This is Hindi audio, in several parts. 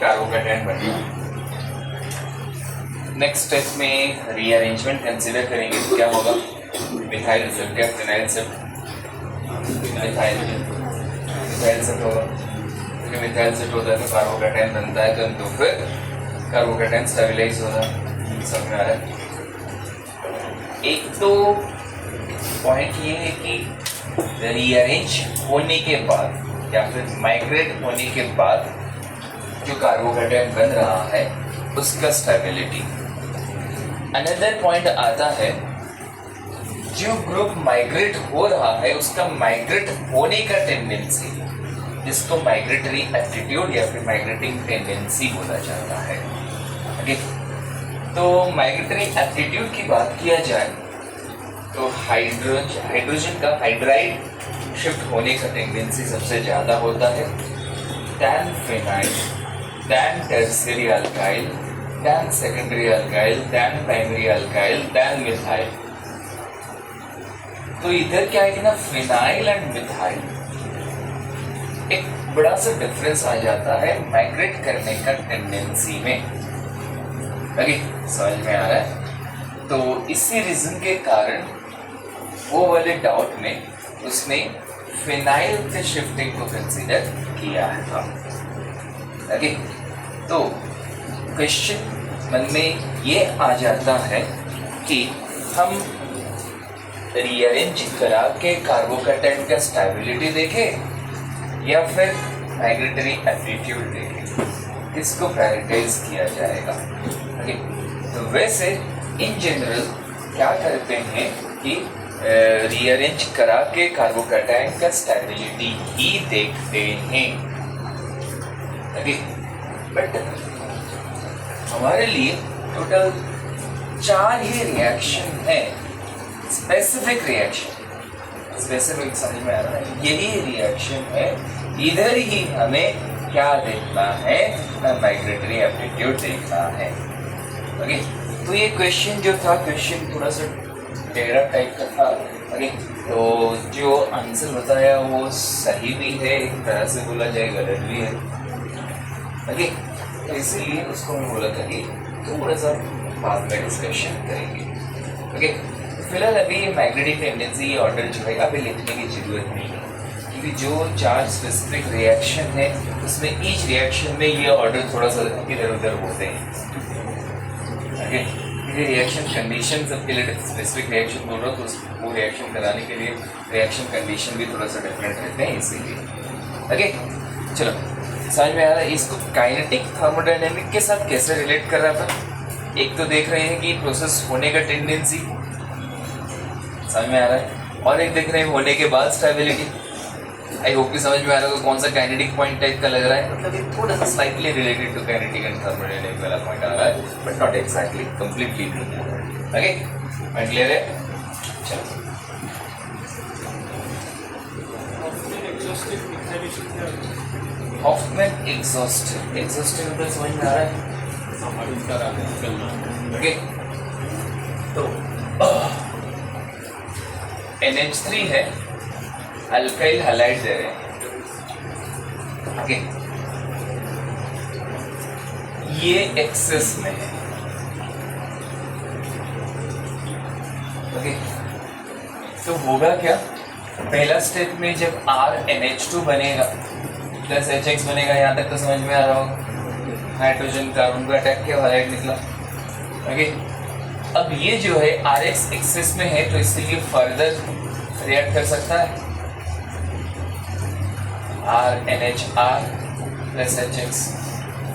कार्बोकेटायन बन गया। नेक्स्ट स्टेप में रीअरेंजमेंट कंसीडर करेंगे तो क्या होगा, मिथाइल सेट क्या फिनाइल सेट, मिथाइल सेट होगा, क्योंकि मिथाइल सेट होता है तो कार्बोकेटायन बनता है, तो फिर कार्बोकेटायन स्टेबलाइज होगा। समझ में आ रहा है। एक तो पॉइंट ये है कि रीअरेंज होने के बाद या फिर माइग्रेट होने के बाद जो कार्बोकेटायन बन रहा है उसका स्टेबिलिटी। अनदर पॉइंट आता है जो ग्रुप माइग्रेट हो रहा है उसका माइग्रेट होने का टेंडेंसी, जिसको माइग्रेटरी एप्टीट्यूड या फिर माइग्रेटिंग टेंडेंसी बोला जाता है। ओके, तो माइग्रेटरी एप्टीट्यूड की बात किया जाए तो हाइड्रोजन का हाइड्राइड शिफ्ट होने का टेंडेंसी सबसे ज़्यादा होता है, then phenyl, then tertiary alkyl, then secondary alkyl, then primary alkyl, then methyl. तो इधर क्या है कि ना फिनाइल एंड मिथाइल एक बड़ा सा डिफरेंस आ जाता है माइग्रेट करने का टेंडेंसी में। ओके, समझ में आ रहा है। तो इसी रीजन के कारण वो वाले डाउट में उसने फिनाइल के शिफ्टिंग को कंसीडर किया था। ओके, तो क्वेश्चन मन में ये आ जाता है कि हम रीअरेंज करा के कार्बोकेटायन का स्टेबिलिटी देखें या फिर माइग्रेटरी एप्टीट्यूड देखें, किसको प्रायोरिटाइज किया जाएगा। ओके, तो वैसे इन जनरल क्या करते हैं कि रीअरेंज करा के कार्बोकेटायन का स्टेबिलिटी ही देखते हैं। ओके, बट हमारे लिए टोटल 4 ही रिएक्शन है, स्पेसिफिक रिएक्शन। स्पेसिफिक समझ में आ रहा है, यही रिएक्शन है, इधर ही हमें क्या देखना है, माइग्रेटरी एप्टीट्यूड देखना है। ओके, तो ये क्वेश्चन जो था, क्वेश्चन थोड़ा सा टेढ़ा टाइप का था। ओके, तो जो आंसर बताया वो सही भी है, एक तरह से बोला जाए गलत भी है। ओके, तो इसीलिए उसको मैं बोला था कि थोड़ा सा बाद में डिस्कशन करेंगे। ओके, फिलहाल अभी ये माइग्रेटिंग टेंडेंसी ऑर्डर जो है अभी लिखने की जरूरत नहीं है, क्योंकि जो 4 स्पेसिफिक रिएक्शन है उसमें ईच रिएक्शन में ये ऑर्डर थोड़ा सा इधर उधर होते हैं। ओके, ये रिएक्शन कंडीशन सबके लिए स्पेसिफिक रिएक्शन बोल रहा हूँ, तो वो रिएक्शन कराने के लिए रिएक्शन कंडीशन भी थोड़ा सा डिफरेंट रहते हैं, इसीलिए। ओके, चलो समझ में आ रहा है। इसको काइनेटिक थर्मोडायनेमिक के साथ कैसे रिलेट कर रहा था, एक तो देख रहे हैं कि प्रोसेस होने का टेंडेंसी समझ में आ रहा है, और एक देख रहे हैं होने के बाद स्टेबिलिटी। आई होप कि समझ में आ रहा होगा कौन सा काइनेटिक पॉइंट टाइप का लग रहा है, मतलब ये थोड़ा सा slightly related to kinetic and thermodynamic वाला पॉइंट आ रहा है, but not exactly completely. Okay, point clear है। चलो, हॉफमैन एग्जॉस्टिव, एग्जॉस्टिव मतलब समझ में आ रहा है। ओके, तो NH3 है, अल्काइल हैलाइड दे रहे हैं। ओके, ये एक्सेस में है। ओके, तो होगा क्या, पहला स्टेप में जब RNH2 बनेगा प्लस HX बनेगा, यहाँ तक तो समझ में आ रहा होगा। हाइड्रोजन कार्बन को अटैक किया, हैलाइड निकला। ओके, अब ये जो है RX एक्सेस में है, तो इसलिए फर्दर रिएक्ट कर सकता है। RNHR प्लस HX,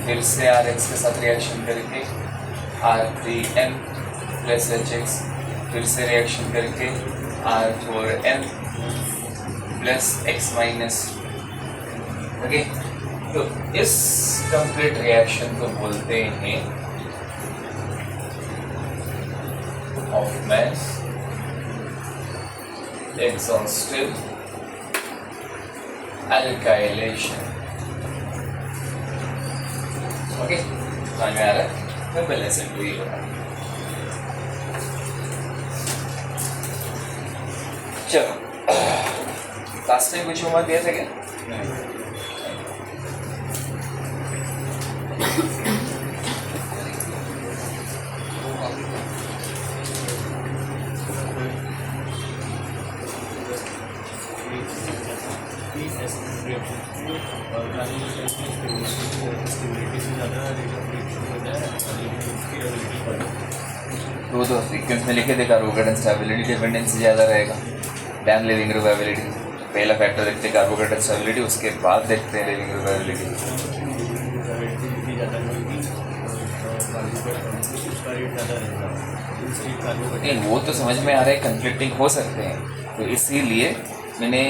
फिर से RX के साथ रिएक्शन करके R3M प्लस HX, फिर से रिएक्शन करके R4M plus X minus. Okay, तो इस कंप्लीट रिएक्शन को बोलते हैं हॉफमैन एग्जॉस्टिव अल्काइलेशन। ओके, समझ में आ रहा है। मैं पहले से ही बता चलो लास्ट टाइम कुछ होमवर्क दिया था क्या? तो सीक्वेंस में लिखे थे कार्बोहाइड्रेट स्टेबिलिटी डिपेंडेंसी ज़्यादा रहेगा दैन लिविंग ग्रुप एबिलिटी। पहला फैक्टर देखते हैं कार्बोहाइड्रेट स्टेबिलिटी, उसके बाद देखते हैं लिविंग ग्रुप एबिलिटी। नहीं वो तो समझ में आ रहा है, कंफ्लिक्टिंग हो सकते हैं, तो इसीलिए मैंने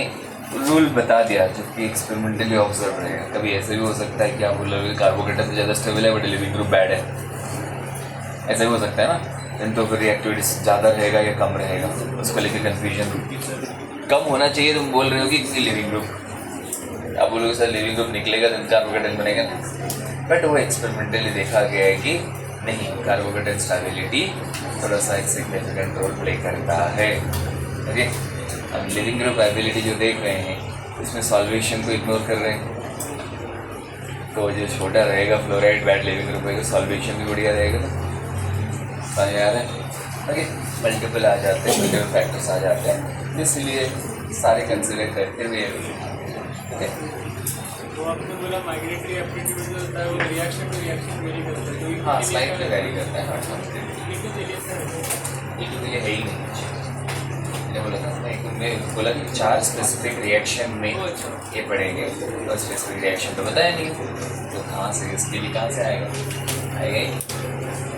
रूल बता दिया जो कि एक्सपेरिमेंटली ऑब्जर्व रहेगा। कभी ऐसे भी हो सकता है कि आप बोलोगे कार्बोहाइड्रेट से ज़्यादा स्टेबल है बट लिविंग ग्रुप बैड है, ऐसा भी हो सकता है ना। तो फिर रिएक्टिविटी ज़्यादा रहेगा या कम रहेगा, उसको लेकर कन्फ्यूजन। कम होना चाहिए तुम बोल रहे हो कि लिविंग ग्रुप, आप बोलोगे सर लिविंग ग्रुप निकलेगा तो कार्बोहाइड्रेट बनेगा ना, बट वो एक्सपेरिमेंटली देखा गया है कि नहीं, कार्बोहाइड्रेट स्टेबिलिटी थोड़ा सा एक सिग्निफिकेंट रोल प्ले करता है। ओके, अब लिविंग ग्रुप एबिलिटी जो देख रहे हैं इसमें सॉल्वेशन को इग्नोर कर रहे हैं, तो जो छोटा रहेगा फ्लोराइड बैड लिविंग ग्रुप रहेगा, सॉल्वेशन भी बढ़िया रहेगा। समझ आ रहा है? ओके, मल्टीपल आ जाते हैं, मल्टीपल फैक्टर्स आ जाते हैं, इसलिए सारे कंसिडर करते हुए। ओके, तो आपने बोला माइग्रेटरी एप्टीट्यूड जो होता है वो रिएक्शन टू रिएक्शन वेरी करता है, तो हाँ स्लाइड पे वेरी करता है। ये तो है ही नहीं कुछ, मैंने बोला था मैं बोला कि 4 स्पेसिफिक रिएक्शन में ये पढ़ेंगे, और स्पेसिफिक रिएक्शन तो बताया नहीं, तो कहाँ से इसके लिए कहाँ से आएगा, आएगा ही।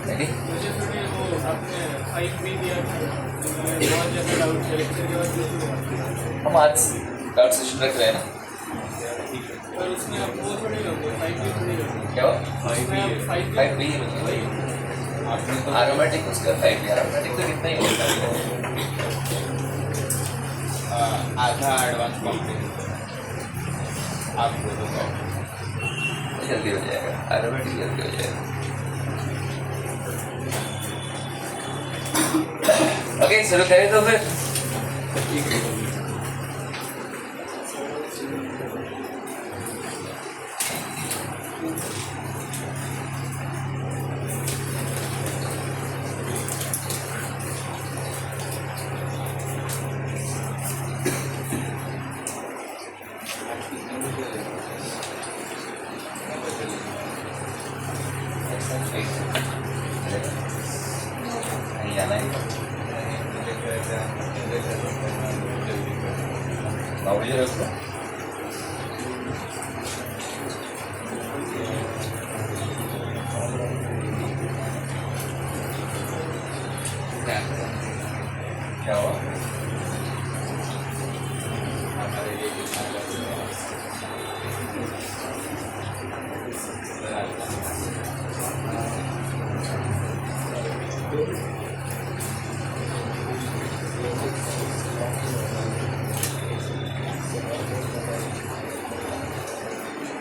मुझे थोड़ी वो आपने 5B दिया था, बहुत ज़्यादा डाउट है लेक्चर के बाद। हम आज डाउट सेशन रख रहे हैं ना, पर उसमें आप वो थोड़ी लोगे 5B थोड़ी लोगे, क्या 5B एरोमेटिक उसका 5B एरोमेटिक तो कितना ही होता है, आधा एडवांस कॉम्प्लेक्स आप बोलो जल्दी हो जाएगा, एरोमेटिक जल्दी हो जाएगा। ओके, शुरू करें तो फिर। नहीं जाना है, बाबूजी रखो। क्या हुआ?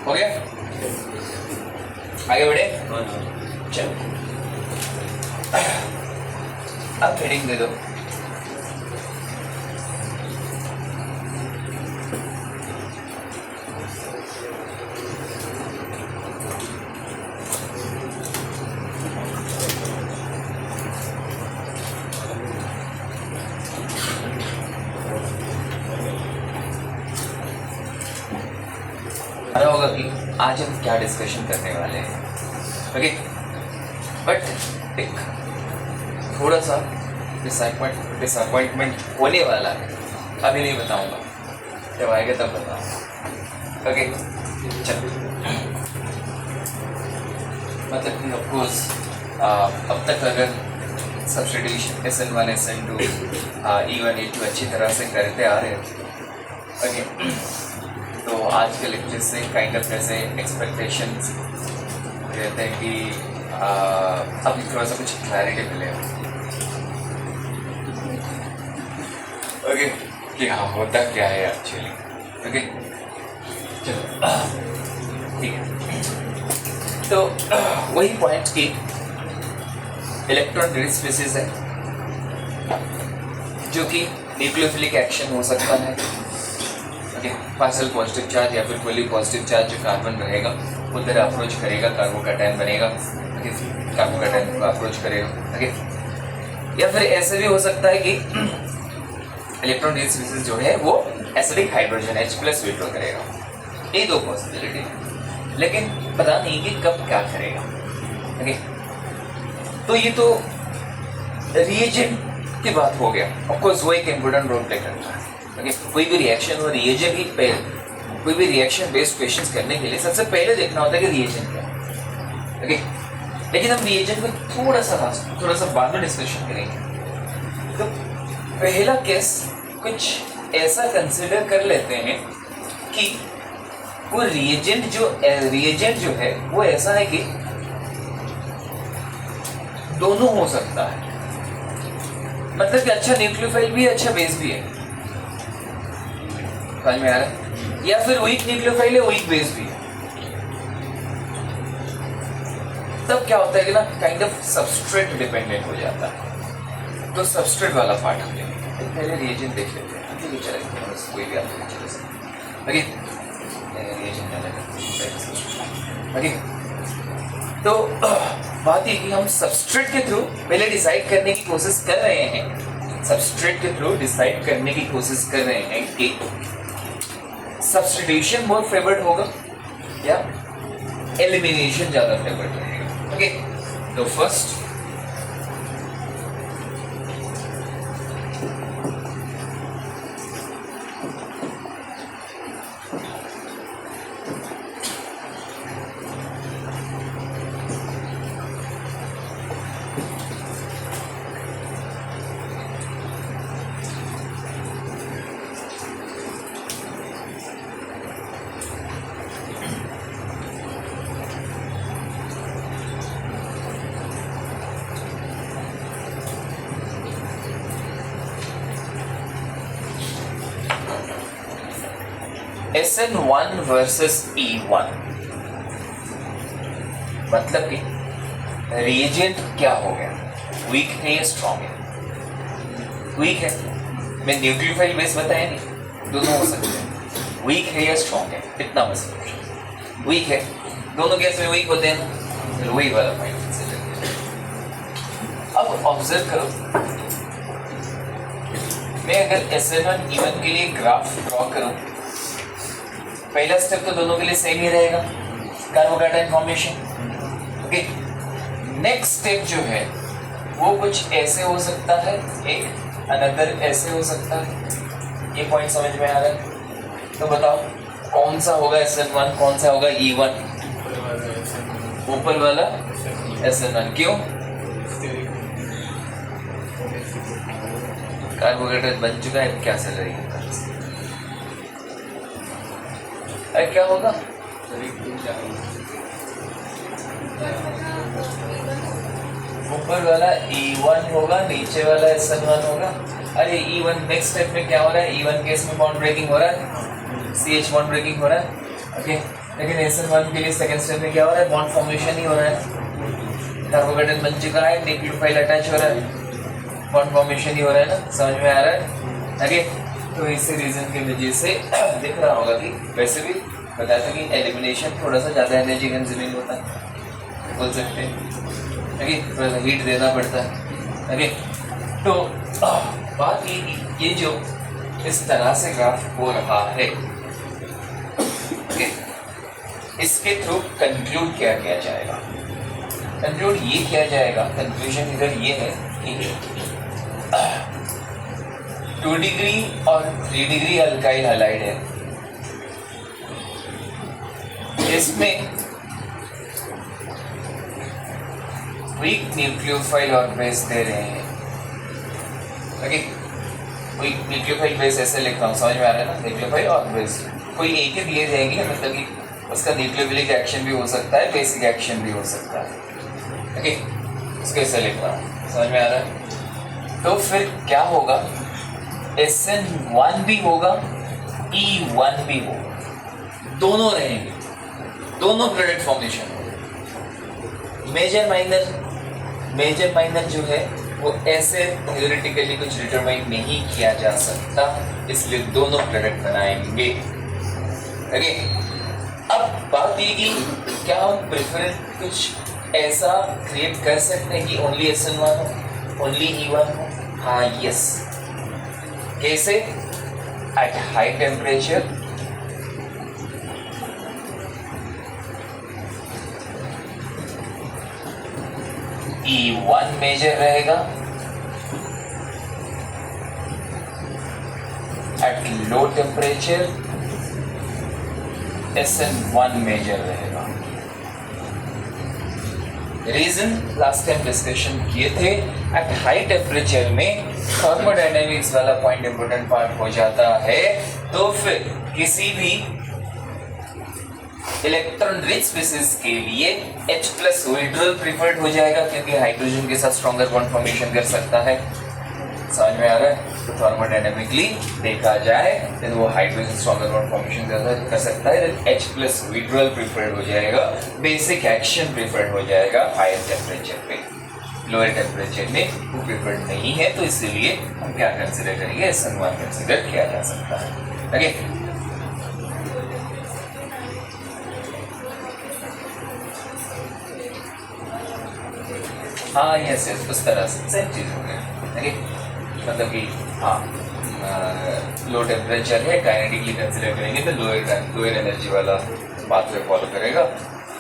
हो गया, आगे बढ़े। चलो अब हेडिंग दे दो। होगा कि आज हम क्या डिस्कशन करने वाले हैं। ओके, बट एक थोड़ा सा डिसअपॉइंटमेंट होने वाला है, अभी नहीं बताऊंगा, जब आएगा तब बताऊंगा। ओके चलो, मतलब कि ऑफकोर्स अब तक अगर substitution SN1 SN2 E1 E2 अच्छी तरह से करते आ रहे हैं। ओके, तो आज के लेक्चर से काइंड ऑफ ऐसे एक्सपेक्टेशंस रहते हैं कि अभी थोड़ा सा कुछ क्लैरिटी मिलेगा। ओके, कि हाँ होता क्या है एक्चुअली। ओके चलो ठीक है, तो वही पॉइंट की इलेक्ट्रॉन रिच स्पेसिस है जो कि न्यूक्लियोफिलिक एक्शन हो सकता है, ओके, पार्शियल पॉजिटिव चार्ज या फिर फुली पॉजिटिव चार्ज जो कार्बन रहेगा उधर अप्रोच करेगा, कार्बोकैटायन बनेगा, ओके, कार्बोकैटायन को अप्रोच करेगा, ओके। या फिर ऐसे भी हो सकता है कि इलेक्ट्रॉन स्पीशीज जो है वो एसिडिक हाइड्रोजन H+ विड्रॉ करेगा। ये दो पॉसिबिलिटी है, लेकिन पता नहीं कि कब क्या करेगा, ओके। तो ये तो रिएजेंट की बात हो गया, ऑफ कोर्स वो एक इम्पोर्टेंट रोल प्ले करता है, ओके। कोई भी रिएक्शन और रिएजेंट ही पहले, कोई भी रिएक्शन बेस्ड क्वेश्चंस करने के लिए सबसे पहले देखना होता है कि रिएजेंट क्या है, ओके। लेकिन हम रिएजेंट में थोड़ा सा बाद में डिस्कशन करेंगे। तो पहला केस कुछ ऐसा कंसिडर कर लेते हैं कि वो रिएजेंट जो है वो ऐसा है कि दोनों हो सकता है, मतलब कि अच्छा न्यूक्लियोफाइल भी है, अच्छा बेस भी है, समझ में आ रहा है? या फिर वीक न्यूक्लियोफाइल है, वीक बेस भी है। तब क्या होता है कि ना काइंड ऑफ सबस्ट्रेट डिपेंडेंट हो जाता है। तो सबस्ट्रेट वाला पार्ट हम लेंगे, तो पहले रिएजेंट देख लेते हैं, ठीक है, चलेगा, कोई भी आपको चले सकते, ओके। Reagent okay. तो बात ये कि हम सबस्ट्रेट के थ्रू पहले डिसाइड करने की कोशिश कर रहे हैं, सबस्ट्रेट के थ्रू डिसाइड करने की कोशिश कर रहे हैं कि सब्स्टिट्यूशन मोर फेवर्ड होगा या एलिमिनेशन ज्यादा फेवर्ड रहेगा, ओके। तो फर्स्ट SN1 वर्सेस E1, मतलब कि रिएजेंट क्या हो गया, वीक है या स्ट्रॉन्ग है? वीक है, मैं न्यूक्लियोफाइल बेस बताया नहीं, दोनों हो सकते हैं, वीक है या स्ट्रॉन्ग है, इतना बस। वीक है, दोनों केस में वीक होते हैं, फिर वही वाला पॉइंट से चलते हैं। अब ऑब्जर्व करो, मैं अगर SN1 E1 के लिए ग्राफ ड्रॉ करूं, पहला स्टेप तो दोनों के लिए सेम ही रहेगा, carbocation formation, okay. Next step जो है वो कुछ ऐसे हो सकता है, एक अनदर ऐसे हो सकता है। ये पॉइंट समझ में आ रहा है? तो बताओ कौन सा होगा SN1, कौन सा होगा E1? ऊपर वाला SN1, क्यों? कार्बोहाइड्रेट बन चुका है, क्या चल रही है? अरे क्या होगा? ऊपर वाला E1 होगा, नीचे वाला SN1 होगा। अरे E1 नेक्स्ट स्टेप में क्या हो रहा है? E1 केस में बॉन्ड ब्रेकिंग हो रहा है, CH बॉन्ड ब्रेकिंग हो रहा है, ओके। लेकिन SN1 के लिए सेकंड स्टेप में क्या हो रहा है? बॉन्ड फॉर्मेशन ही हो रहा है, कार्बोहाइड्रेट बन चुका है, न्यूक्लियोफाइल अटैच हो रहा है, बॉन्ड फॉर्मेशन ही हो रहा है ना, समझ में आ रहा है, ओके। तो इसी रीजन की वजह से दिख रहा होगा कि वैसे भी बताया था कि एलिमिनेशन थोड़ा सा ज़्यादा एनर्जी कंज्यूमिंग होता है, बोल सकते हैं, ओके, थोड़ा सा हीट देना पड़ता है, ओके। तो बात ये जो इस तरह से ग्राफ हो रहा है, ओके, इसके थ्रू कंक्लूड क्या किया जाएगा? कंक्लूड ये किया जाएगा, कंक्लूजन इधर ये है कि 2 डिग्री और 3 डिग्री अल्काइल हैलाइड है, इसमें वीक न्यूक्लियोफाइल और बेस दे रहे हैं, ओके। वीक न्यूक्लियोफाइल बेस ऐसे लिखता हूँ, समझ में आ रहा है ना? न्यूक्लियोफाइल और बेस कोई एक ही दिए जाएंगे, मतलब कि उसका न्यूक्लियोफिलिक एक्शन भी हो सकता है, बेसिक एक्शन भी हो सकता है, ओके। इसको ऐसे लिखता हूँ, समझ में आ रहा है? तो फिर क्या होगा? SN1 भी होगा, E1 भी होगा, दोनों रहेंगे, दोनों प्रोडक्ट फॉर्मेशन होगा। मेजर माइनर जो है वो ऐसे थ्योरेटिकली कुछ डिटरमाइन नहीं किया जा सकता, इसलिए दोनों प्रोडक्ट बनाएंगे। ओके, अब बात ये कि क्या हम प्रेफरेंस कुछ ऐसा क्रिएट कर सकते हैं कि ओनली SN1 हो, ओनली E1 हो? हाँ, यस। कैसे? At high temperature E1 major रहेगा, at low temperature SN1 major रहेगा। रीजन लास्ट टाइम डिस्कशन किए थे, एट हाई टेम्परेचर में थर्मोडायनेमिक्स वाला पॉइंट इंपॉर्टेंट पार्ट हो जाता है, तो फिर किसी भी इलेक्ट्रॉन रिच स्पीसीज के लिए H+ विड्रॉल प्रिफर्ड हो जाएगा, क्योंकि हाइड्रोजन के साथ स्ट्रॉन्गर बॉन्ड फॉर्मेशन कर सकता है। समझ में आ रहा है? तो थर्मोडायनेमिकली देखा जाए तो वो हाइड्रोजन स्ट्रॉन्गर बॉन्ड फॉर्मेशन कर सकता है, H+ विड्रॉल प्रिफर्ड हो जाएगा, बेसिक एक्शन प्रिफर्ड हो जाएगा हायर टेम्परेचर पे। लोअर टेम्परेचर में वो प्रिफर्ड नहीं है, तो इसीलिए हम क्या कंसिडर करेंगे? SN1 कंसिडर किया जा सकता है। ओके, हाँ, यस यस, उस तरह से सेम चीज हो गई। ओके, मतलब कि हाँ, लो टेम्परेचर है, काइनेटिकली कंसिडर करेंगे तो लोअर एनर्जी वाला पाथवे फॉलो करेगा,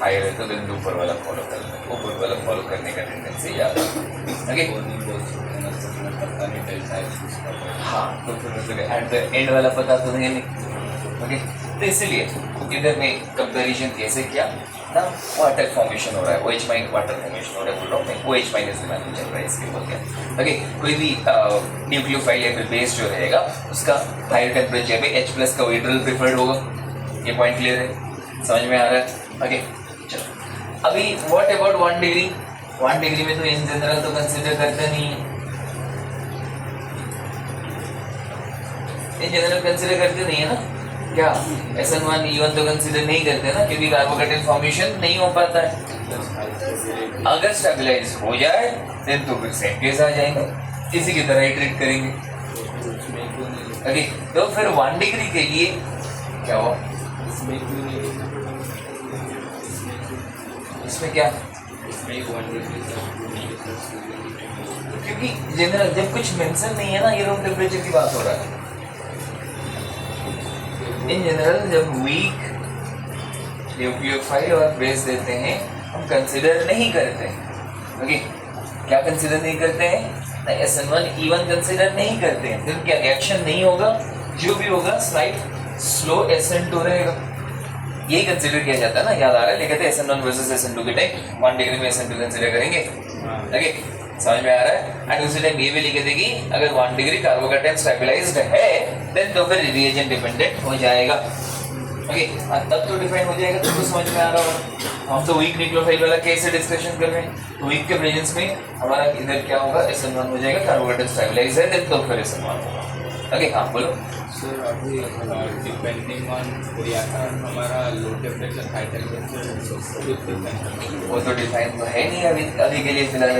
हायर है तो दिन ऊपर वाला फॉलो करेगा, ऊपर वाला फॉलो करने का टेंडेंसी ज़्यादा। ओके, हाँ, तो फिर एट द एंड वाला पता तो नहीं। ओके, तो इसलिए इधर में कंपेरिजन कैसे किया ना, वाटर फॉर्मेशन हो रहा है, OH- वाटर फॉर्मेशन हो रहा है, बोल रहा हूँ मैं, OH- मान चल रहा है इसके बोल के। ओके, कोई भी न्यूक्लियोफाइल या फिर बेस जो रहेगा उसका हायर टेम्परेचर पे H+ का विड्रॉल प्रिफर्ड होगा। ये पॉइंट क्लियर है? समझ में आ रहा है? ओके, चलो अभी व्हाट अबाउट 1 डिग्री? 1 डिग्री में तो इन जनरल तो कंसिडर करते नहीं है, इन जनरल कंसिडर करते नहीं है ना, क्या SN1 E1 तो कंसिडर नहीं करते ना, क्योंकि कार्बोकेटाइन फॉर्मेशन नहीं हो पाता है। अगर स्टेबलाइज हो जाए देन तो फिर सेम केस आ जाएंगे, इसी की तरह ही ट्रीट करेंगे। ओके, तो फिर 1 डिग्री के लिए क्या हुआ? इसमें क्या? क्योंकि जनरल जब कुछ मेंशन नहीं है ना, ये रूम टेम्परेचर की बात हो रहा है। इन जनरल जब वीक न्यूक्लियोफाइल और बेस देते हैं हम कंसिडर नहीं करते हैं। ओके, क्या कंसिडर नहीं करते हैं? ना SN1 E1 कंसिडर नहीं करते हैं, फिर क्या रिएक्शन नहीं होगा, जो भी होगा स्लाइट स्लो SN2 रहेगा, यही कंसिडर किया जाता है ना। याद आ रहा है? लेके थे SN1 वर्सेस SN2 के टाइम 1 डिग्री में SN2 कंसिडर करेंगे। ओके, समझ में आ रहा है? एंड उसी टाइम ये भी लिखे थे कि अगर 1 डिग्री कार्बोकेटाइन स्टेबलाइज्ड है देन तो फिर रिएजेंट डिपेंडेंट हो जाएगा। ओके, तब तो डिफाइन हो जाएगा, तो समझ में आ रहा होगा। हम तो वीक न्यूक्लियोफाइल वाला केस से डिस्कशन कर रहे हैं, तो वीक के प्रेजेंस में हमारा इधर क्या होगा? SN1 हो जाएगा, कार्बोकेटाइन स्टेबलाइज है देन तो फिर SN1 होगा। ओके, हाँ बोलो सर। अभी डिपेंडिंग ऑन रिएक्शन हमारा लो टेम्परेचर हाई टेम्परेचर वो तो डिफाइन तो है नहीं अभी के लिए फिलहाल।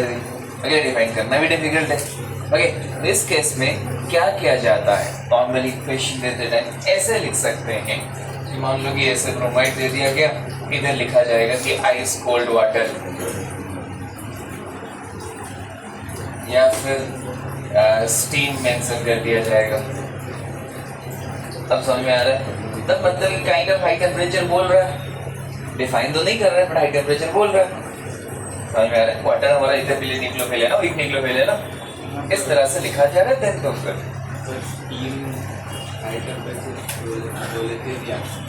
अगर डिफाइन करना भी डिफिकल्ट है। ओके, इस केस में क्या किया जाता है? नॉर्मली इक्वेशन देते टाइम ऐसे लिख सकते हैं कि मान लो कि ऐसे ब्रोमाइड दे दिया गया, इधर लिखा जाएगा कि आइस कोल्ड वाटर, या फिर स्टीम मेंशन कर दिया जाएगा। अब समझ में आ रहा है? तब मतलब काइंड ऑफ हाई टेम्परेचर बोल रहा है, डिफाइन तो नहीं कर रहा है बट हाई टेम्परेचर बोल रहा है। समझ में आ रहा है? वाटर हमारा इधर पहले न्यूक्लियोफाइल है ना, वीक न्यूक्लियोफाइल है ना, इस तरह से लिखा जा रहा है। देन तो फिर हाई टेम्परेचर बोले थे रिएक्शन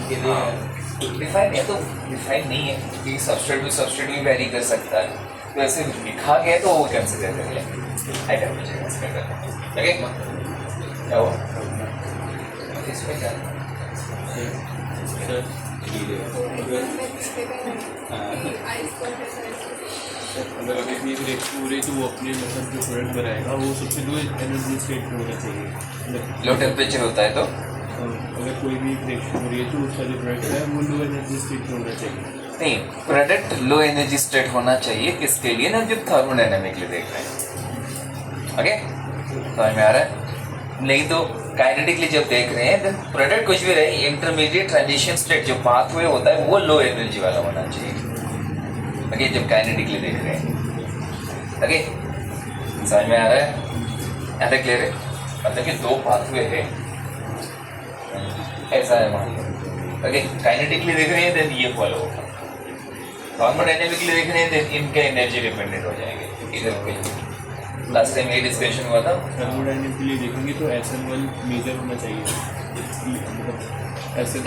के लिए डिफाइन है, तो डिफाइन नहीं है क्योंकि सब्सट्रेट भी वेरी कर सकता है, तो ऐसे लिखा गया तो वो कंसिडर कर लें, हाई टेम्परेचर कंसिडर कर लें। ओके, क्या हुआ इसमें? क्या अगर किसी पूरे जो वो अपने मतलब जो प्रोडक्ट बनाएगा वो सबसे लो एनर्जी स्टेट में होना चाहिए। लो टेम्परेचर होता है तो अगर कोई भी रिएक्शन हो रही है तो उसका जो प्रोडक्ट है वो लो एनर्जी स्टेट में होना चाहिए। नहीं, प्रोडक्ट लो एनर्जी स्टेट होना चाहिए, किसके लिए ना, जो थर्मोडायनेमिकली देख रहे हैं। ओके, समझ में आ रहा है? नहीं तो काइनेटिकली जब देख रहे हैं देन प्रोडक्ट कुछ भी रहे, इंटरमीडिएट ट्रांजिशन स्टेट जो पाथवे होता है वो लो एनर्जी वाला होना चाहिए। ओके, जब काइनेटिकली देख रहे हैं। ओके, समझ में आ रहा है? यहाँ तक क्लियर है? मतलब कि दो पाथवे है, ऐसा है वहाँ। ओके, काइनेटिकली देख रहे हैं देन ये फॉलो होगा, थर्मोडायनेमिकली देख रहे हैं देन इनके एनर्जी डिपेंडेंट हो जाएंगे। इधर पे लास्ट टाइम ये डिस्कशन हुआ था। थर्मोडायनेमिकली देखेंगे तो SN1 मेजर होना चाहिए,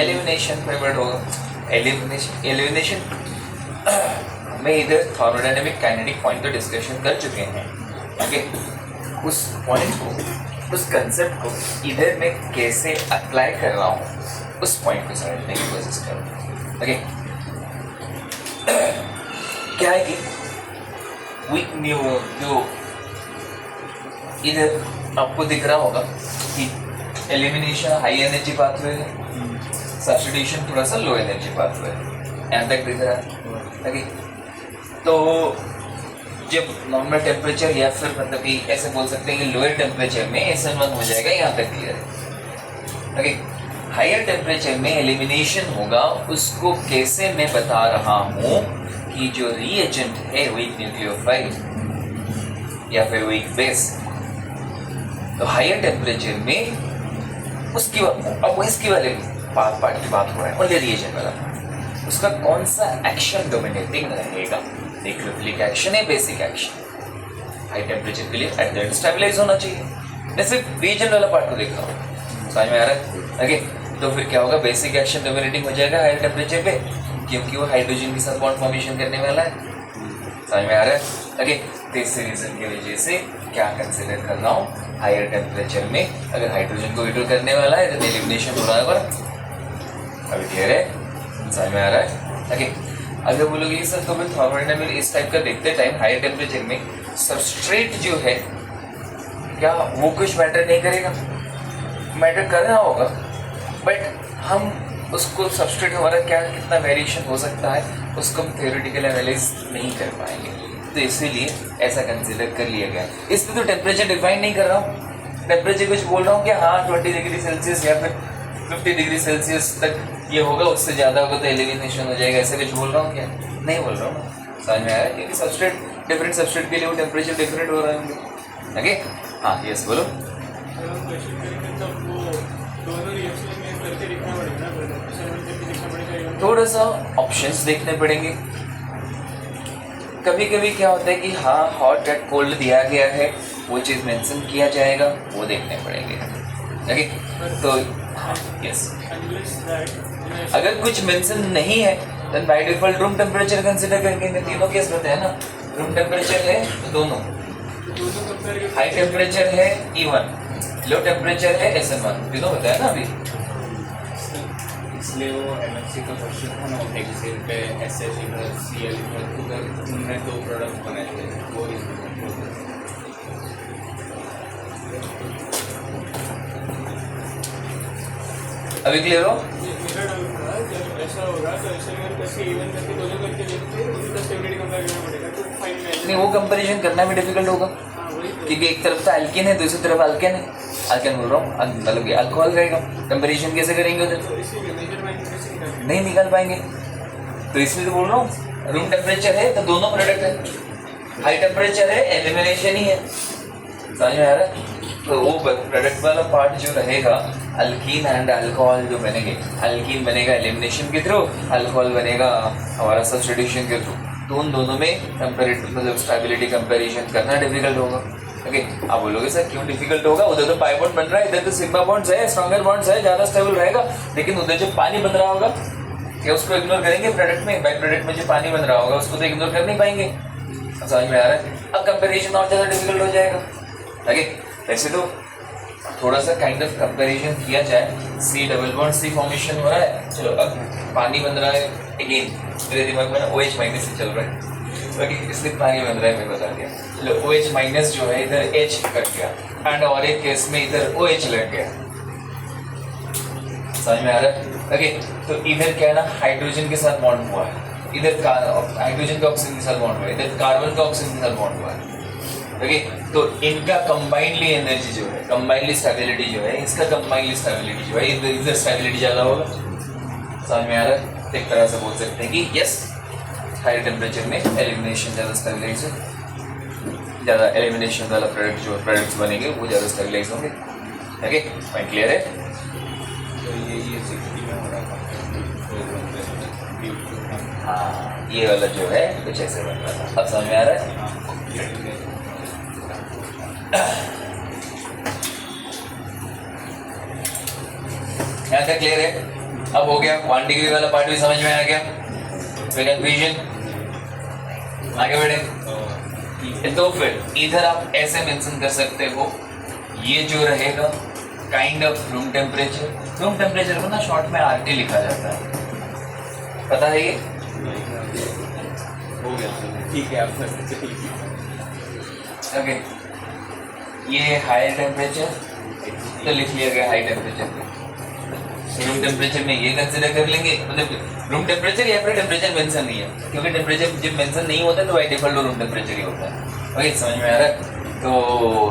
एलिमिनेशन फेवर्ड होगा। एलिमिनेशन में इधर थर्मोडायनेमिक काइनेटिक पॉइंट तो डिस्कशन कर चुके हैं। ओके, उस पॉइंट को, उस कंसेप्ट को इधर मैं कैसे अप्लाई कर रहा हूँ उस पॉइंट को समझने की कोशिश करूँ। ओके, क्या है कि वीक न्यू जो इधर आपको दिख रहा होगा कि एलिमिनेशन हाई एनर्जी पाथवे है, सब्स्टिट्यूशन थोड़ा सा लो एनर्जी पाथवे है, यहाँ तक दिख रहा है। ओके, तो जब नॉर्मल टेम्परेचर या फिर मतलब कि ऐसे बोल सकते हैं कि लोअर टेम्परेचर में SN1 हो जाएगा, यहाँ तक क्लियर है। ओके, हायर टेम्परेचर में एलिमिनेशन होगा, उसको कैसे मैं बता रहा हूँ कि जो रिएजेंट है वीक न्यूक्लियोफाइल या फिर वीक बेस, तो हायर टेम्परेचर में उसकी अब इसकी वाले पार्ट की बात हो रहा है, ओनली रिएजेंट वाला, उसका कौन सा एक्शन डोमिनेटिंग रहेगा। न्यूक्लियोफिलिक एक्शन है, बेसिक एक्शन। हाई टेम्परेचर के लिए एट द एंड स्टेबलाइज होना चाहिए। मैं सिर्फ रिएजेंट वाला पार्ट को देख रहा हूँ, समझ में आ रहा है? ओके, तो फिर क्या होगा, बेसिक एक्शन डोमिनेटिंग हो जाएगा हायर टेम्परेचर पे, क्योंकि वो हाइड्रोजन के साथ बॉन्ड फॉर्मेशन करने वाला है। समझ में आ रहा है? ओके, तो इस रीजन की वजह से क्या कंसिडर कर रहा हूँ, हायर टेम्परेचर में अगर हाइड्रोजन को विड्रॉ करने वाला है तो एलिमिनेशन हो रहा होगा। अभी क्लियर है? समझ में आ रहा है? ओके, अगर बोलोगे सर तो फिर थर्मोडायनेमिक इस टाइप का देखते टाइम हायर टेम्परेचर में सबस्ट्रेट जो है क्या वो कुछ मैटर नहीं करेगा? मैटर कर रहा होगा, बट हम उसको सबस्ट्रेट हमारा क्या कितना वेरिएशन हो सकता है उसको हम थ्योरेटिकल एनालिसिस नहीं कर पाएंगे, तो इसीलिए ऐसा कंसिडर कर लिया गया। इसमें तो टेम्परेचर डिफाइन नहीं कर रहा हूँ, टेम्परेचर कुछ बोल रहा हूँ कि हाँ 20 डिग्री सेल्सियस या फिर 50 डिग्री सेल्सियस तक ये होगा, उससे ज़्यादा होगा तो एलिमिनेशन हो जाएगा, ऐसे कुछ बोल रहा हूँ क्या? नहीं बोल रहा हूँ। समझ में आया? क्योंकि सबस्ट्रेट डिफरेंट सबस्ट्रेट के लिए वो टेम्परेचर डिफरेंट हो रहा है। ओके, हाँ यस बोलो। थोड़ा सा ऑप्शंस देखने पड़ेंगे। कभी कभी क्या होता है कि हाँ हॉट एंड कोल्ड दिया गया है, वो चीज़ मेंशन किया जाएगा, वो देखने पड़ेंगे। ओके, तो हाँ यस, अगर कुछ मेंशन नहीं है then by default room temperature consider करेंगे। तीनों केस बताया ना, रूम टेम्परेचर है तो दोनों, हाई टेम्परेचर है E1, लो टेम्परेचर है SN1, तीनों बताया ना अभी। इसलिए वो MFC का क्वेश्चन था ना, एक्सेल पे SH CL उधर उनने 2 प्रोडक्ट बनाए थे, वो अभी क्लियर हो? जब ऐसा होगा तो SN1 कैसे E1 करके दोनों करके देखते हैं, उसी का स्टेबिलिटी कंपेयर करना पड़ेगा, तो फाइनल नहीं, वो कंपैरिजन करना भी डिफिकल्ट होगा, क्योंकि एक तरफ तो एल्केन है दूसरी तरफ अल्केन है, अल्केन बोल रहा हूँ मतलब कि अल्कोहल रहेगा, कंपैरिजन कैसे करेंगे उधर? नहीं निकाल पाएंगे, तो इसलिए तो बोल रहा हूँ रूम टेम्परेचर है तो दोनों प्रोडक्ट है, हाई टेम्परेचर है एलिमिनेशन ही है। समझ में आ रहा है? तो वो प्रोडक्ट वाला पार्ट जो रहेगा, अल्कीन एंड अल्कोहल जो बनेंगे, अल्कीन बनेगा एलिमिनेशन के थ्रू, अल्कोहल बनेगा हमारा सब्स्टिट्यूशन के थ्रू, तो उन दोनों में कंपेरेटिव मतलब स्टेबिलिटी कंपैरिजन करना डिफिकल्ट होगा। ओके, आप बोलोगे सर क्यों डिफिकल्ट होगा? उधर तो पाई बॉन्ड बन रहा है, इधर तो सिग्मा बॉन्ड्स है, स्ट्रॉन्गर बॉन्ड्स है, ज़्यादा स्टेबल रहेगा, लेकिन उधर जो पानी बन रहा होगा क्या उसको इग्नोर करेंगे? प्रोडक्ट में बाई प्रोडक्ट में जो पानी बन रहा होगा उसको तो इग्नोर कर नहीं पाएंगे। समझ में आ रहा है? अब कंपेरिजन और ज़्यादा डिफिकल्ट हो जाएगा। ओके, वैसे तो थोड़ा सा काइंड ऑफ कंपैरिजन किया जाए, C double bond C formation हो रहा है, चलो अब पानी बन रहा है, अगेन मेरे दिमाग में ना OH माइनस से चल रहा है, ओके इसलिए पानी बन रहा है, मैं बता दिया। चलो OH माइनस जो है इधर H कट गया एंड और एक केस में इधर OH लग गया। समझ में आ रहा है? ओके, तो इधर क्या है ना, हाइड्रोजन के साथ बॉन्ड हुआ है, इधर हाइड्रोजन का ऑक्सीजन के साथ बॉन्ड हुआ है, इधर कार्बन का ऑक्सीजन के साथ बॉन्ड हुआ है। ओके, तो इनका कंबाइनली एनर्जी जो है, कंबाइनली स्टेबिलिटी जो है, इसका कंबाइनली स्टेबिलिटी जो है, इधर स्टेबिलिटी ज़्यादा होगा। समझ में आ रहा है? एक तरह से बोल सकते हैं कि यस, हाई टेम्परेचर में एलिमिनेशन ज़्यादा स्टेबिलाइज है, ज़्यादा एलिमिनेशन वाला प्रोडक्ट्स बनेंगे वो ज़्यादा स्टेबिलाइज होंगे। ओके, पॉइंट क्लियर है? तो ये 60 में हो रहा था। हाँ, ये वाला जो है कुछ ऐसे बन रहा था। अब समझ में आ रहा है? यहाँ तक क्लियर है? अब हो गया 1 डिग्री वाला पार्ट भी समझ में आ गया। फिर कंफ्यूजन आगे बढ़े तो फिर इधर आप ऐसे मेंशन कर सकते हो, ये जो रहेगा काइंड ऑफ रूम टेम्परेचर को ना शॉर्ट में RT लिखा जाता है, पता है ये? हो गया, ठीक है, आप ओके, ये हाई टेम्परेचर तो लिख लिया गया हाई टेम्परेचर। रूम टेम्परेचर में ये कंसिडर कर लेंगे, मतलब रूम टेम्परेचर या फिर टेम्परेचर मेंशन नहीं है, क्योंकि टेम्परेचर जब मेंशन नहीं होता तो बाय डिफॉल्ट रूम टेम्परेचर ही होता है। ओके, समझ में आ रहा है? तो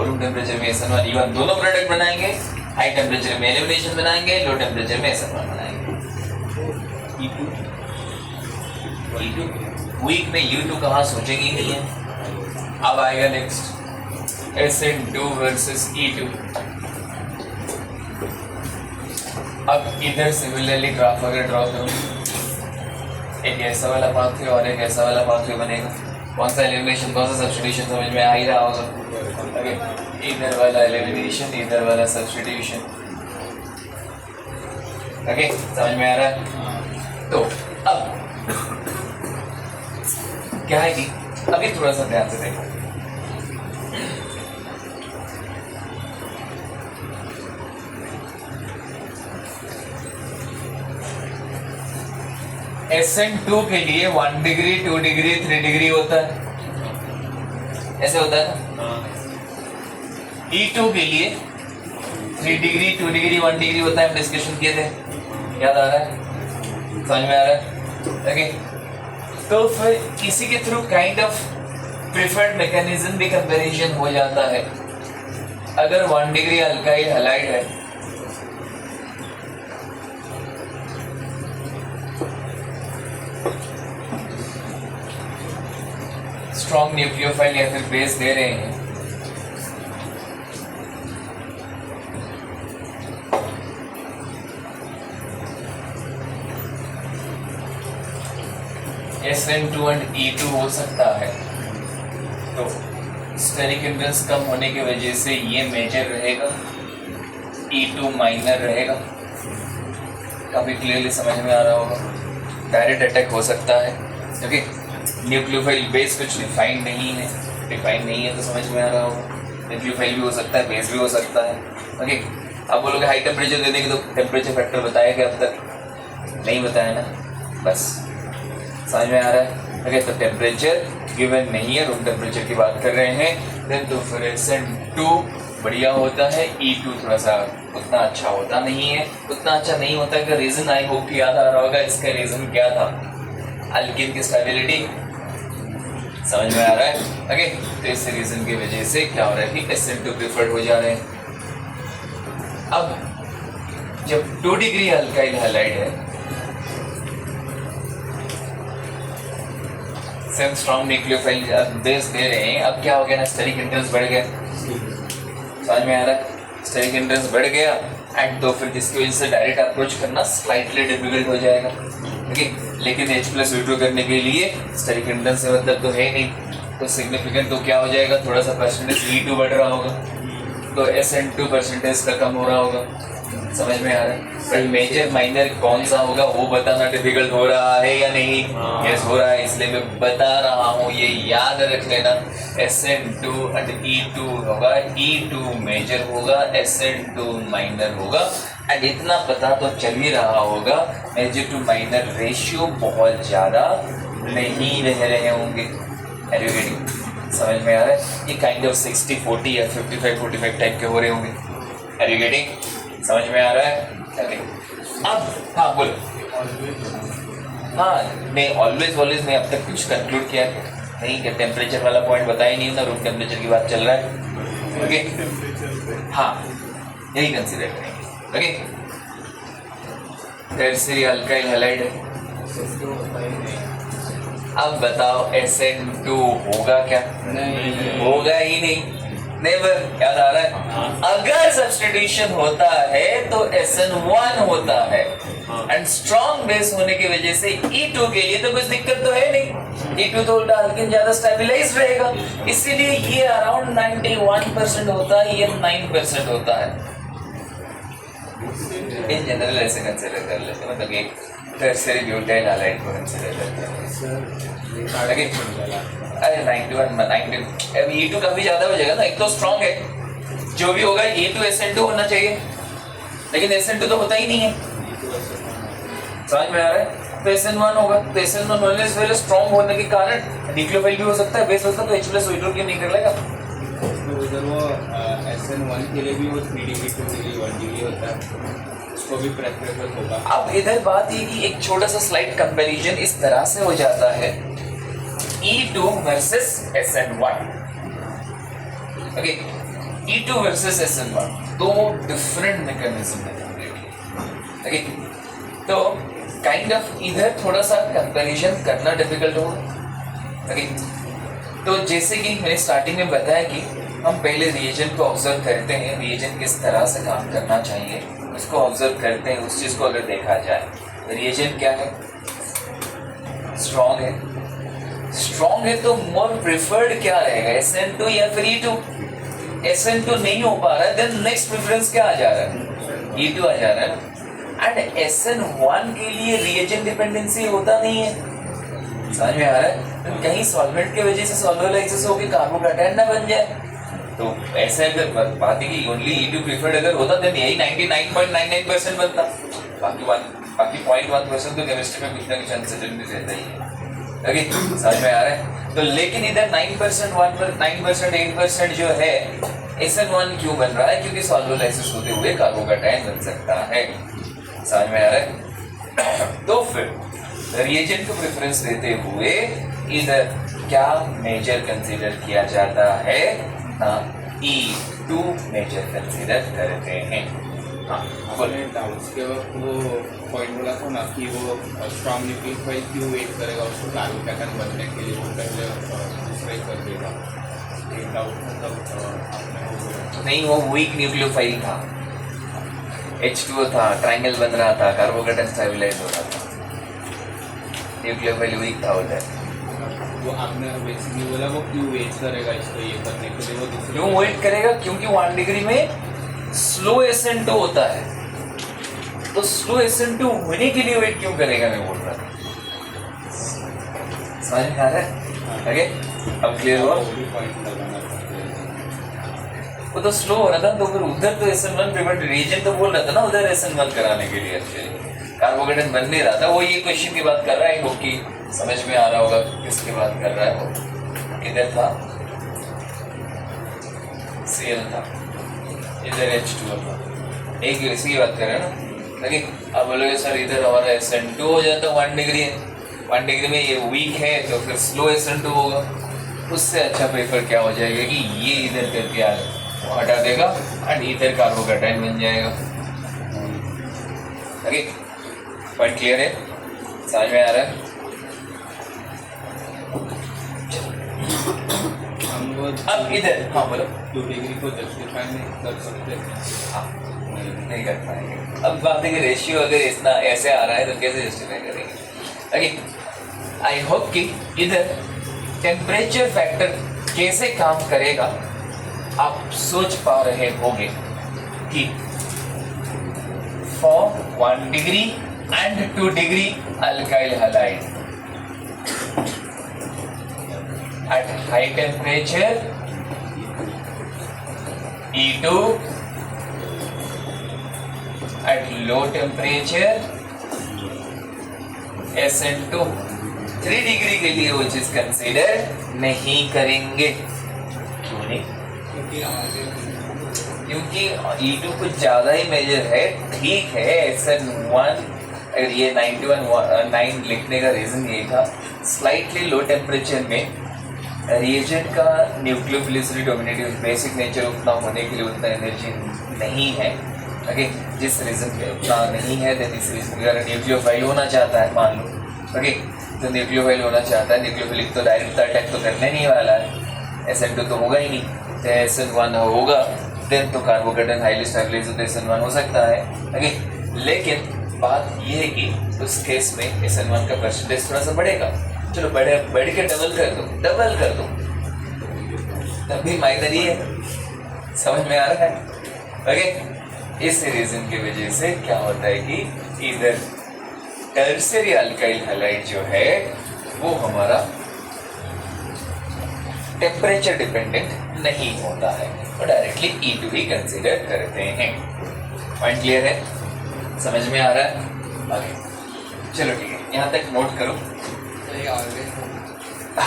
रूम टेम्परेचर में SN1 E1 दोनों प्रोडक्ट बनाएंगे, हाई टेम्परेचर में एलिमिनेशन बनाएंगे, लो टेम्परेचर में SN1 बनाएंगे। वीक में U2 कहाँ सोचेंगे नहीं है। अब आएगा नेक्स्ट SN2 वर्सेस E2। अब इधर सिमिलरली ग्राफ अगर ड्रॉ करूँ, एक ऐसा वाला पाथवे और एक ऐसा वाला पाथवे बनेगा। कौन सा एलिमिनेशन कौन सा सब्स्टिट्यूशन समझ में आ ही रहा होगा। ओके, इधर वाला एलिमिनेशन, इधर वाला सब्स्टिट्यूशन। ओके, समझ में आ रहा है? तो अब क्या है कि अभी थोड़ा सा ध्यान से देखो, SN2 के लिए 1 डिग्री 2 डिग्री 3 डिग्री होता है, ऐसे होता है ना। E2 के लिए 3 डिग्री 2 डिग्री 1 डिग्री होता है, हम डिस्कशन किए थे, याद आ रहा है? समझ में आ रहा है? ओके, तो फिर इसी के through kind of preferred mechanism भी कंपैरिजन हो जाता है। अगर 1 डिग्री अल्काइल हैलाइड है स्ट्रॉन्ग न्यूक्लियोफाइल या फिर बेस दे रहे हैं, SN2 एंड E2 हो सकता है, तो स्टेरिक हिंड्रेंस कम होने की वजह से ये मेजर रहेगा, E2 माइनर रहेगा। काफी क्लियरली समझ में आ रहा होगा। डायरेक्ट अटैक हो सकता है, क्योंकि न्यूक्लियोफाइल बेस कुछ डिफाइंड नहीं है तो समझ में आ रहा होगा। न्यूक्लियोफाइल भी हो सकता है, बेस भी हो सकता है। ओके, अब बोलोगे हाई टेम्परेचर दे देंगे तो टेम्परेचर फैक्टर बताया क्या अब तक? नहीं बताया ना, बस समझ में आ रहा है? ओके, तो टेम्परेचर गिवन नहीं है, रूम टेम्परेचर की बात कर रहे हैं। देन तो फिर SN2 बढ़िया होता है, E2 थोड़ा सा उतना अच्छा होता नहीं है। उतना अच्छा नहीं होता का रीज़न आई होप कि याद आ रहा होगा। इसका रीज़न क्या था? अल्कीन की स्टेबिलिटी, समझ में आ रहा है? ओके, तो इस रीज़न की वजह से क्या हो रहा है कि SN2 प्रिफर्ड हो जा रहे हैं। अब जब 2 डिग्री अल्काइल हैलाइड है, सेम स्ट्रॉन्ग न्यूक्लियोफाइल बेस दे रहे हैं, अब क्या हो गया ना, स्टेरिक हिंड्रेंस बढ़ गया। समझ में आ रहा है? स्टेरिक हिंड्रेंस बढ़ गया एंड तो फिर जिसकी वजह से डायरेक्ट अप्रोच करना स्लाइटली डिफिकल्ट हो जाएगा। ओके, लेकिन H+V2 करने के लिए स्टेरिक हिंड्रेंस से मतलब तो है नहीं, तो सिग्निफिकेंट तो क्या हो जाएगा, थोड़ा सा परसेंटेज E2 बढ़ रहा होगा, तो SN2 परसेंटेज का कम हो रहा होगा। समझ में आ रहा है? पर मेजर माइनर कौन सा होगा वो बताना डिफिकल्ट हो रहा है या नहीं? यस, हो रहा है, इसलिए मैं बता रहा हूँ, ये याद रख लेना। SN2 एंड E2 होगा, E2 मेजर होगा, SN2 माइनर होगा। एंड इतना पता तो चल ही रहा होगा, मेजर टू माइनर रेशियो बहुत ज़्यादा नहीं रह रहे होंगे। एजुकेटिंग समझ में आ रहा है? ये काइंड ऑफ 60-40 या 55-45 टाइप के हो रहे होंगे। एजुकेटिंग समझ में आ रहा है? अब हाँ बोलो। हाँ, मैं ऑलवेज मैं अब तक कुछ कंक्लूड किया नहीं कि टेम्परेचर वाला पॉइंट बताया नहीं ना, रूम टेम्परेचर की बात चल रहा है। ओके, हाँ यही कंसीडर करेंगे। ओके, टर्शियरी अल्काइल हैलाइड है। अब बताओ SN2 होगा क्या? नहीं होगा ही नहीं, नेवर। याद आ रहा है? अगर सब्स्टिट्यूशन होता है तो SN1 होता है, एंड स्ट्रॉन्ग बेस होने की वजह से E2 के लिए तो कुछ दिक्कत तो है नहीं। E2 तो उल्टा अल्केन ज्यादा स्टेबलाइज रहेगा, इसीलिए ये अराउंड 91% होता है, ये 9% होता है। इन जनरल ऐसे कंसीडर कर लेते हैं, मतलब एक टर्शियरी ब्यूटाइल हैलाइड को कंसीडर करते हैं। अरे 91 अब E2 काफी ज्यादा हो जाएगा ना, एक तो स्ट्रॉन्ग है, जो भी होगा E2 SN2 होना चाहिए, लेकिन SN2 तो होता ही नहीं है। समझ में आ रहा है? तो SN1 होगा, तो SN1 ऑलवेज वेरी स्ट्रॉन्ग होने के कारण न्यूक्लियोफाइल भी हो सकता है, बेस हो सकता है, तो H+O2 क्यों नहीं कर लेगा? तो उधर वो SN1 के लिए भी वो 3 डिग्री 2 डिग्री 1 डिग्री होता है, उसको भी प्रेफरेबल होगा। अब इधर बात ये कि एक छोटा सा स्लाइड कंपैरिजन इस तरह से हो जाता है, E2 versus SN1। Okay, E2 versus SN1 दो डिफरेंट मैकेनिज्म है कंप्लीटली। ओके, तो काइंड ऑफ इधर थोड़ा सा कंपैरिजन करना डिफिकल्ट होगा। ओके, तो जैसे कि मैंने स्टार्टिंग में बताया कि हम पहले रिएजेंट को ऑब्जर्व करते हैं, रिएजेंट किस तरह से काम करना चाहिए उसको ऑब्जर्व करते हैं। उस चीज़ को अगर देखा जाए, रिएजेंट क्या है? स्ट्रॉन्ग है। स्ट्रॉन्ग है तो मोर प्रिफर्ड क्या रहेगा, SN2 या फिर E2? SN2 नहीं हो पा रहा है, देन नेक्स्ट प्रेफरेंस क्या आ जा रहा है? E2 आ जा रहा है। एंड SN1 के लिए रिएजेंट डिपेंडेंसी होता नहीं है। समझ में आ रहा है? तो कहीं सॉल्वेंट के वजह से सॉल्वोलाइसिस होकर कार्बोकैटायन ना बन जाए, तो ऐसे अगर बात है कि ओनली E2 प्रीफर्ड अगर होता तो यही 99.99% बनता, बाकी 0.1% तो केमिस्ट्री में कुछ ना कुछ अनसर्टेनिटी रहता ही है। ओके, समझ में आ रहा है? तो लेकिन इधर 9%, 1%, 8% जो है SN1 क्यों बन रहा है? क्योंकि सॉल्वोलाइसिस होते हुए कार्बोकैटायन बन सकता है। समझ में आ रहा है? तो फिर रिएजेंट को प्रेफरेंस देते हुए इधर क्या मेजर कंसीडर किया जाता है? E2 मेजर कंसीडर करते हैं। हाँ, आपने डाउट्स के वक्त वो पॉइंट बोला था ना कि वो स्ट्रॉन्ग न्यूक्लियोफाइल क्यों वेट करेगा उसको कार्बोकैटायन बनने के लिए, वो पहले दूसरा ही कर देगा। एक डाउट मतलब आपने वो बोला नहीं, वो वीक न्यूक्लियोफाइल था, H2O था, ट्रायंगल बन रहा था, कार्बोकैटायन स्टेबलाइज हो रहा था, न्यूक्लियोफाइल वीक था उधर। वो आपने बेसिकली बोला वो क्यों वेट करेगा इसको ये करने के लिए, वो दूसरे क्यों वेट करेगा? क्योंकि 1 डिग्री में स्लो SN2 होता है, तो स्लो SN2 होने के लिए वेट क्यों करेगा, मैं बोल रहा हूँ। समझ में आ रहा है? ओके, अब क्लियर हुआ? वो भी पॉइंट लगाना पड़ता वो तो स्लो हो रहा था, तो फिर उधर तो SN1 प्रिवेंट रीजन तो बोल रहा था ना उधर SN1 कराने के लिए, एक्चुअली कार्बोकैटायन बन नहीं रहा था। वो ये क्वेश्चन की बात कर रहा है, होगी समझ में आ रहा होगा किसकी बात कर रहा है वो। किधर था? Cl था, इधर H2O था, एक इसी की बात कर रहे हैं ना। लेकिन अब बोलोगे सर इधर हमारा SN2 हो जाता, 1 डिग्री है, 1 डिग्री में ये वीक है तो फिर स्लो SN2 होगा। उससे अच्छा पेपर क्या हो जाएगा कि ये इधर करके आ हटा देगा एंड इधर कार्बोकैटायन बन जाएगा। ओके, पॉइंट क्लियर है? समझ में आ रहा है? हम वो अब इधर हाँ बोलो। 2 डिग्री को जस्टिफाई नहीं कर सकते। हाँ, नहीं कर पाएंगे। अब बात है कि रेशियो अगर इतना ऐसे आ रहा है तो कैसे जस्टिफाई करेंगे? ओके, आई होप कि इधर टेम्परेचर फैक्टर कैसे काम करेगा आप सोच पा रहे होंगे कि for 1 degree and 2 degree alkyl halide at high temperature E2, at low temperature SN2। 3 degree के लिए वो चीज कंसीडर नहीं करेंगे। क्यों नहीं? क्योंकि E2 कुछ ज्यादा ही मेजर है। ठीक है, SN1 अगर ये 9 लिखने का रीज़न ये था, स्लाइटली लो टेम्परेचर में रिएजेंट का न्यूक्लियोफिलिसिटी डोमिनेटिव बेसिक नेचर उतना होने के लिए उतना एनर्जी नहीं है। ओके, जिस रीज़न पे उतना नहीं है, देन इस रीज़न अगर न्यूक्लियोफाइल होना चाहता है मान लो, ओके, तो न्यूक्लियोफाइल होना चाहता है, न्यूक्लियोफिलिक तो डायरेक्ट अटैक तो करने नहीं वाला है, SN2 तो होगा ही नहीं, तो SN1 होगा, देन तो कार्बोकेटन हाईली स्टेबलाइज तो SN1 हो सकता है। ओके, लेकिन बात ये है कि उस केस में SN1 का परसेंटेज थोड़ा सा बढ़ेगा। चलो बढ़ के डबल कर दो, तब भी माइनर ही है, समझ में आ रहा है। ओके, इस रीजन की वजह से क्या होता है कि इधर टर्शियरी अल्काइल हैलाइड जो है वो हमारा टेम्परेचर डिपेंडेंट नहीं होता है, वो डायरेक्टली E2 ही कंसिडर करते हैं। पॉइंट क्लियर है, समझ में आ रहा है? आगे चलो ठीक है, यहाँ तक नोट करो। हाँ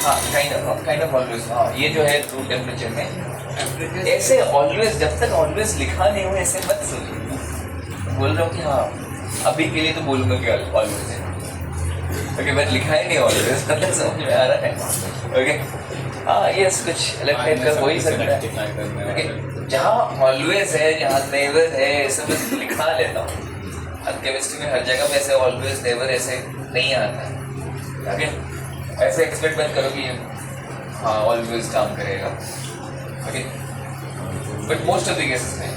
हाँ, काइंड ऑफ ऑलवेज। हाँ, ये जो है रूम टेम्परेचर में ऐसे ऑलवेज, जब तक ऑलवेज लिखा नहीं हो ऐसे मत सोचिए। बोल रहा हूँ कि हाँ अभी के लिए तो बोलूँगा कि ऑलवेज है, ओके, बट लिखा ही नहीं ऑलवेज, तब तक समझ में आ रहा है। ओके, हाँ, ये कुछ अलग टाइप का हो ही सकता है। ओके, जहाँ ऑलवेज है, जहाँ नेवर है, ऐसे मैं लिखा लेता हूँ। अब केमिस्ट्री में हर जगह पे ऐसे ऑलवेज नेवर ऐसे नहीं आता है। ओके, ऐसे एक्सपेक्ट मत करो कि हाँ ऑलवेज काम करेगा। Okay, but most of the cases में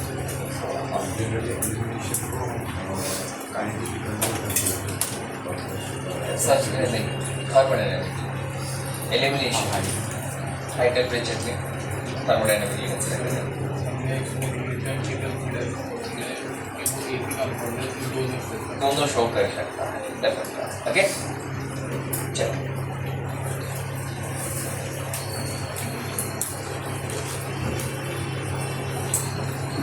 सच में नहीं, थर्मोडायनामिक एलिमिनेशन हाई टेम्परेचर में थर्मोडायनामिक कंसीडर करें। दोनों शो कर सकता है। ओके, चलो।